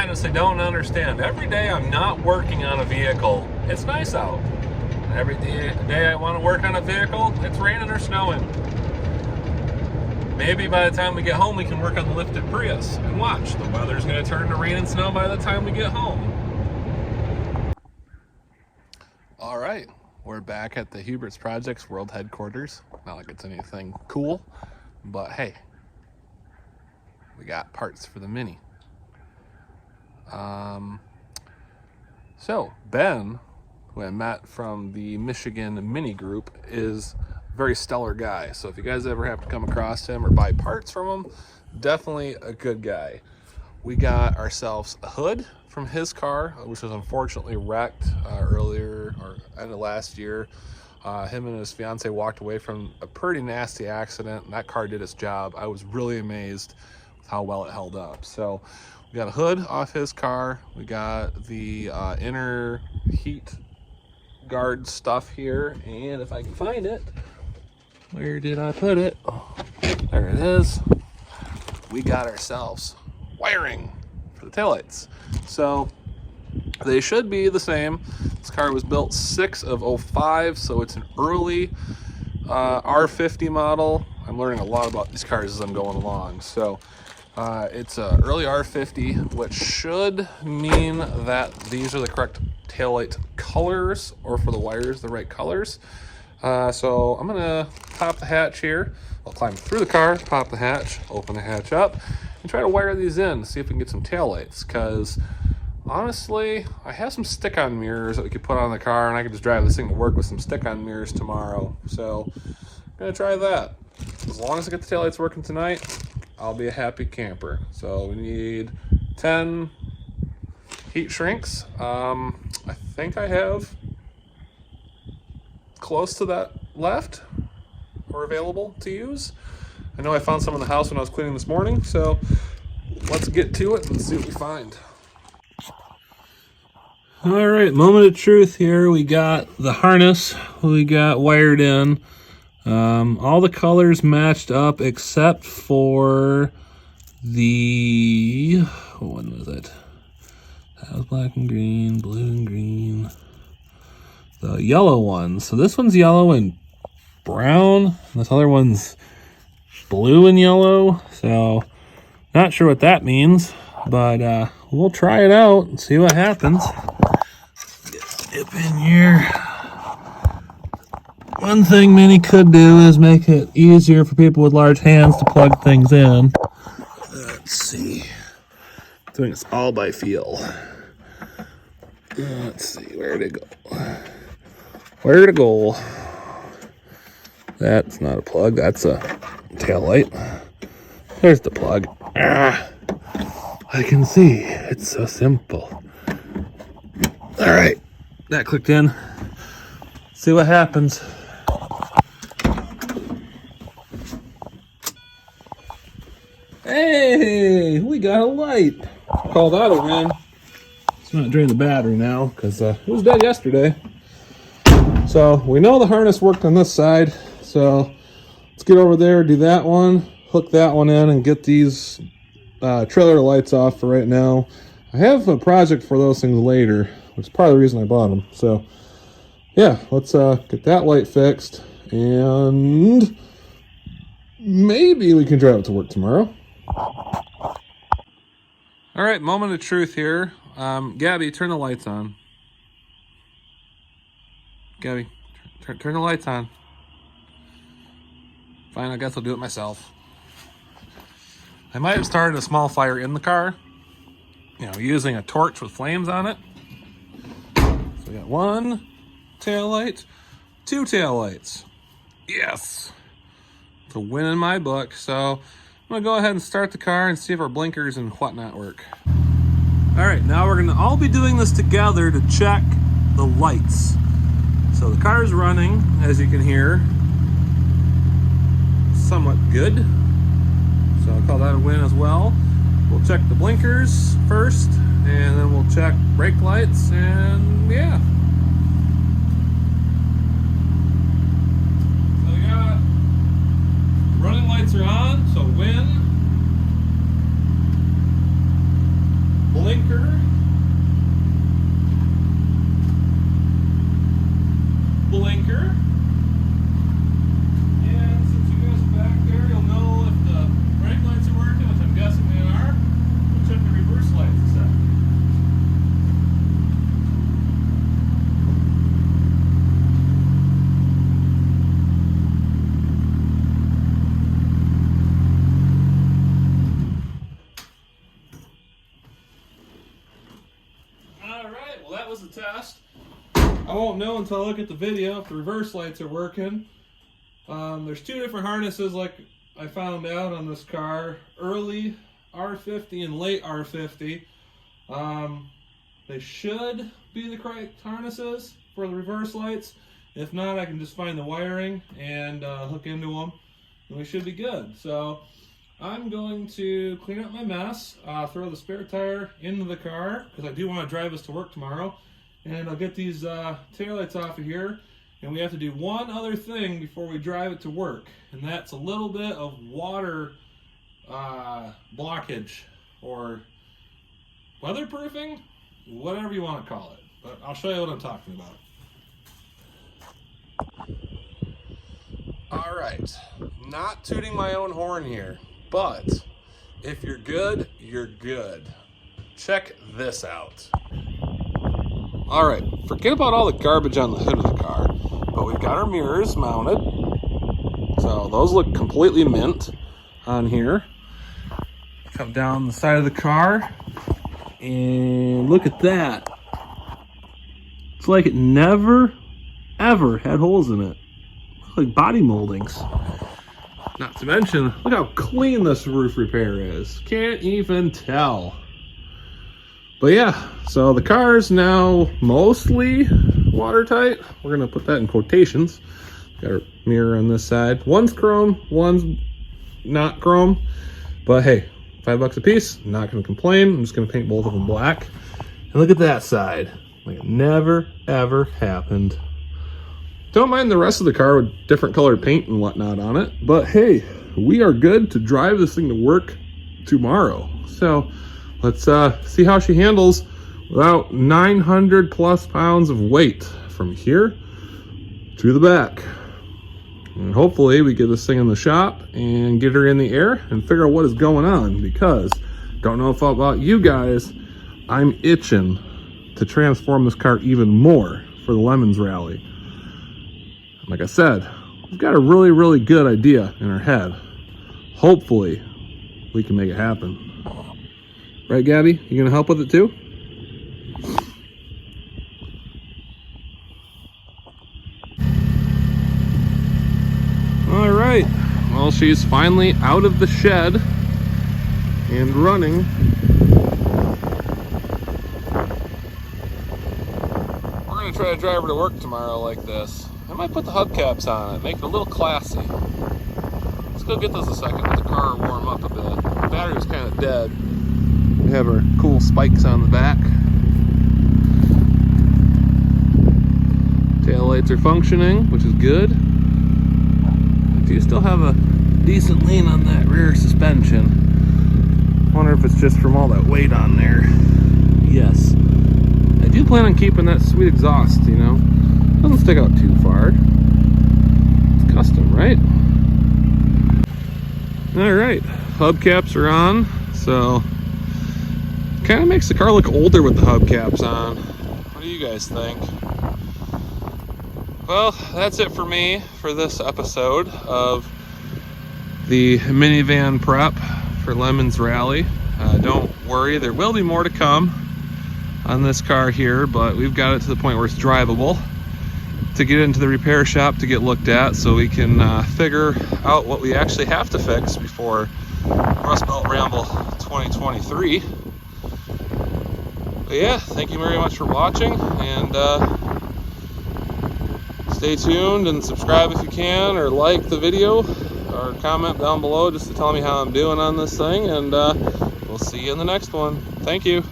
honestly don't understand. Every day I'm not working on a vehicle, it's nice out. Every day I want to work on a vehicle, it's raining or snowing. Maybe by the time we get home, we can work on the lifted Prius. And watch, the weather's going to turn to rain and snow by the time we get home. All right, we're back at the Hubert's Projects World Headquarters. Not like it's anything cool, but hey, we got parts for the Mini. So Ben, who I met from the Michigan Mini Group, is a very stellar guy. So if you guys ever have to come across him or buy parts from him, definitely a good guy. We got ourselves a hood from his car, which was unfortunately wrecked earlier or end of last year. Him and his fiance walked away from a pretty nasty accident, and that car did its job. I was really amazed with how well it held up. So we got a hood off his car. We got the inner heat guard stuff here, and if I can find it, where did I put it? Oh, there it is. We got ourselves wiring for the taillights. So they should be the same. This car was built 6 of 05, so it's an early R50 model. I'm learning a lot about these cars as I'm going along. So it's an early R50, which should mean that these are the correct taillight colors, or for the wires, the right colors. So I'm gonna pop the hatch here. I'll climb through the car, pop the hatch, open the hatch up, and try to wire these in, see if we can get some taillights. Because honestly, I have some stick-on mirrors that we could put on the car, and I could just drive this thing to work with some stick-on mirrors tomorrow. So I'm gonna try that. As long as I get the taillights working tonight, I'll be a happy camper. So we need 10 heat shrinks. I think I have close to that left or available to use. I know I found some in the house when I was cleaning this morning, so let's get to it and see what we find. All right, moment of truth here. We got the harness we got wired in. All the colors matched up except for the, what was it? That was black and green, blue and green. The yellow one. So this one's yellow and brown. And this other one's blue and yellow. So not sure what that means, but we'll try it out and see what happens. Dip in here. One thing Mini could do is make it easier for people with large hands to plug things in. Let's see. Doing this all by feel. Let's see, where'd it go? Where'd it go? That's not a plug, that's a tail light. There's the plug. I can see, it's so simple. All right, that clicked in. See what happens. Hey, we got a light. Call that a win. It's not drain the battery now because it was dead yesterday. So we know the harness worked on this side. So let's get over there, do that one, hook that one in, and get these trailer lights off for right now. I have a project for those things later, which is part of the reason I bought them. So yeah, let's get that light fixed, and maybe we can drive it to work tomorrow. All right, moment of truth here. Gabby, turn the lights on. Gabby, turn the lights on. Fine, I guess I'll do it myself. I might have started a small fire in the car, using a torch with flames on it. So we got 1 tail light, 2 tail lights. Yes, it's a win in my book. So I'm gonna go ahead and start the car and see if our blinkers and whatnot work. All right, now we're gonna all be doing this together to check the lights. So the car is running, as you can hear, somewhat good. So I'll call that a win as well. We'll check the blinkers first, and then we'll check brake lights, and yeah. So we got running lights are on, so win. blinker, blinker. And since you guys are back there, you'll know if the brake lights are working, which I'm guessing they are. We'll check the reverse lights a second. Alright, well that was the test. I won't know until I look at the video if the reverse lights are working. There's two different harnesses like I found out on this car. Early R50 and late R50. They should be the correct harnesses for the reverse lights. If not, I can just find the wiring and hook into them, and we should be good. So I'm going to clean up my mess, throw the spare tire into the car because I do want to drive us to work tomorrow, and I'll get these taillights off of here. And we have to do one other thing before we drive it to work, and that's a little bit of water blockage or weatherproofing, whatever you want to call it. But I'll show you what I'm talking about. All right, not tooting my own horn here, but if you're good, you're good. Check this out. All right, forget about all the garbage on the hood of the car, but we've got our mirrors mounted. So those look completely mint on here. Come down the side of the car and look at that. It's like it never, ever had holes in it. Like body moldings. Not to mention, look how clean this roof repair is. Can't even tell. But yeah, so the car's now mostly watertight. We're gonna put that in quotations. Got our mirror on this side. One's chrome, one's not chrome. But hey, $5 a piece, not gonna complain. I'm just gonna paint both of them black. And look at that side. Like it never, ever happened. Don't mind the rest of the car with different colored paint and whatnot on it. But hey, we are good to drive this thing to work tomorrow. So let's see how she handles without 900 plus pounds of weight from here to the back. And hopefully we get this thing in the shop and get her in the air and figure out what is going on, because don't know if about you guys, I'm itching to transform this car even more for the Lemons Rally. Like I said, we've got a really, really good idea in our head. Hopefully we can make it happen. Right, Gabby? You gonna help with it too? All right, well, she's finally out of the shed and running. We're gonna try to drive her to work tomorrow like this. I might put the hubcaps on it, make it a little classy. Let's go get those a second, let the car warm up a bit. The battery was kind of dead. We have our cool spikes on the back. Tail lights are functioning, which is good. I do still have a decent lean on that rear suspension. Wonder if it's just from all that weight on there. Yes. I do plan on keeping that sweet exhaust, you know. Doesn't stick out too far. It's custom, right? Alright, hubcaps are on, so kind of makes the car look older with the hubcaps on. What do you guys think? Well, that's it for me for this episode of the minivan prep for Lemons Rally. Don't worry, there will be more to come on this car here, but we've got it to the point where it's drivable to get into the repair shop to get looked at, so we can figure out what we actually have to fix before Rustbelt Ramble 2023. But yeah, thank you very much for watching, and stay tuned and subscribe if you can, or like the video, or comment down below just to tell me how I'm doing on this thing, and we'll see you in the next one. Thank you.